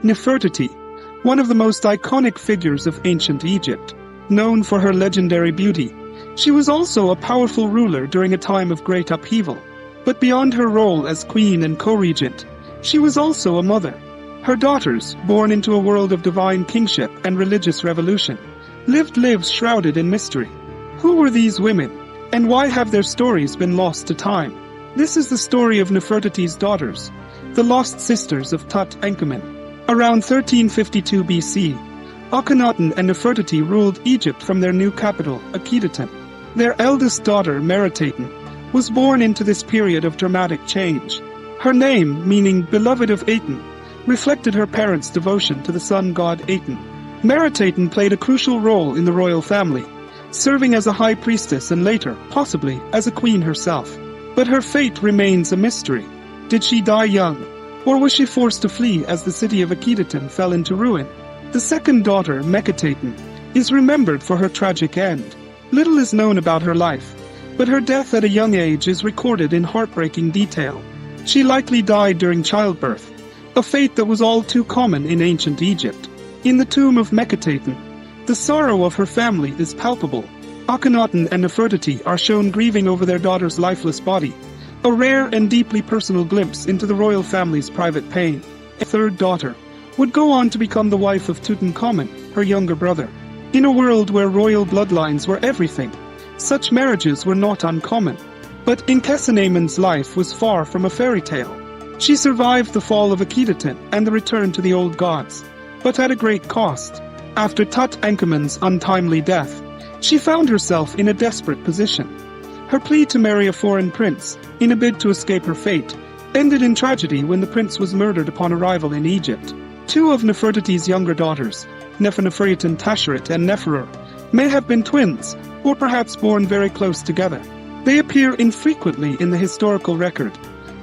Nefertiti, one of the most iconic figures of ancient Egypt. Known for her legendary beauty, she was also a powerful ruler during a time of great upheaval. But beyond her role as queen and co-regent, she was also a mother. Her daughters, born into a world of divine kingship and religious revolution, lived lives shrouded in mystery. Who were these women, and why have their stories been lost to time? This is the story of Nefertiti's daughters, the lost sisters of Tutankhamun. Around 1352 BC, Akhenaten and Nefertiti ruled Egypt from their new capital, Akhetaten. Their eldest daughter, Meriteten, was born into this period of dramatic change. Her name, meaning beloved of Aten, reflected her parents' devotion to the sun god Aten. Meriteten played a crucial role in the royal family, serving as a high priestess and later, possibly, as a queen herself. But her fate remains a mystery. Did she die young, or was she forced to flee as the city of Akhetaten fell into ruin? The second daughter, Mekhetaten, is remembered for her tragic end. Little is known about her life, but her death at a young age is recorded in heartbreaking detail. She likely died during childbirth, a fate that was all too common in ancient Egypt. In the tomb of Mekhetaten, the sorrow of her family is palpable. Akhenaten and Nefertiti are shown grieving over their daughter's lifeless body, a rare and deeply personal glimpse into the royal family's private pain. A third daughter would go on to become the wife of Tutankhamun, her younger brother. In a world where royal bloodlines were everything, such marriages were not uncommon. But Enkhetanemon's life was far from a fairy tale. She survived the fall of Akhetaten and the return to the old gods, but at a great cost. After Tutankhamun's untimely death, she found herself in a desperate position. Her plea to marry a foreign prince, in a bid to escape her fate, ended in tragedy when the prince was murdered upon arrival in Egypt. Two of Nefertiti's younger daughters, Nefertiti Tasheret and Neferur, may have been twins, or perhaps born very close together. They appear infrequently in the historical record,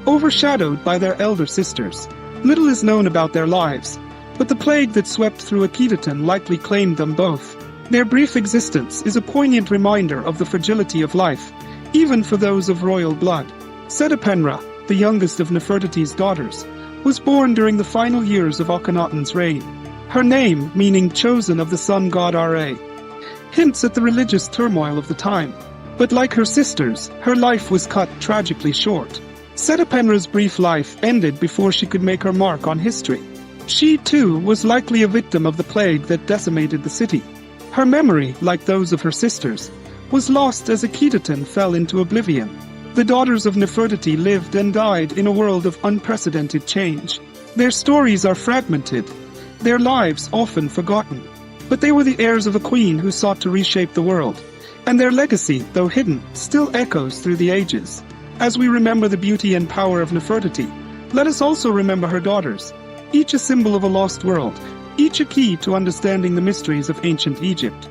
overshadowed by their elder sisters. Little is known about their lives, but the plague that swept through Akhetaten likely claimed them both. Their brief existence is a poignant reminder of the fragility of life, even for those of royal blood. Setepenra, the youngest of Nefertiti's daughters, was born during the final years of Akhenaten's reign. Her name, meaning chosen of the sun god Ra, hints at the religious turmoil of the time. But like her sisters, her life was cut tragically short. Setepenra's brief life ended before she could make her mark on history. She, too, was likely a victim of the plague that decimated the city. Her memory, like those of her sisters, was lost as Akhetaten fell into oblivion. The daughters of Nefertiti lived and died in a world of unprecedented change. Their stories are fragmented, their lives often forgotten. But they were the heirs of a queen who sought to reshape the world, and their legacy, though hidden, still echoes through the ages. As we remember the beauty and power of Nefertiti, let us also remember her daughters, each a symbol of a lost world, each a key to understanding the mysteries of ancient Egypt.